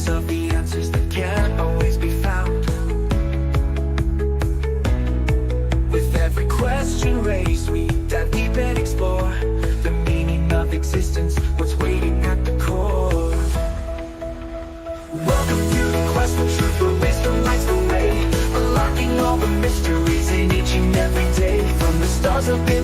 searches of the answers that can't always be found. With every question raised, we dive deep and explore the meaning of existence, what's waiting at the core. Welcome to the quest for truth, where wisdom lights the way, unlocking all the mysteries in each and every day. From the stars up in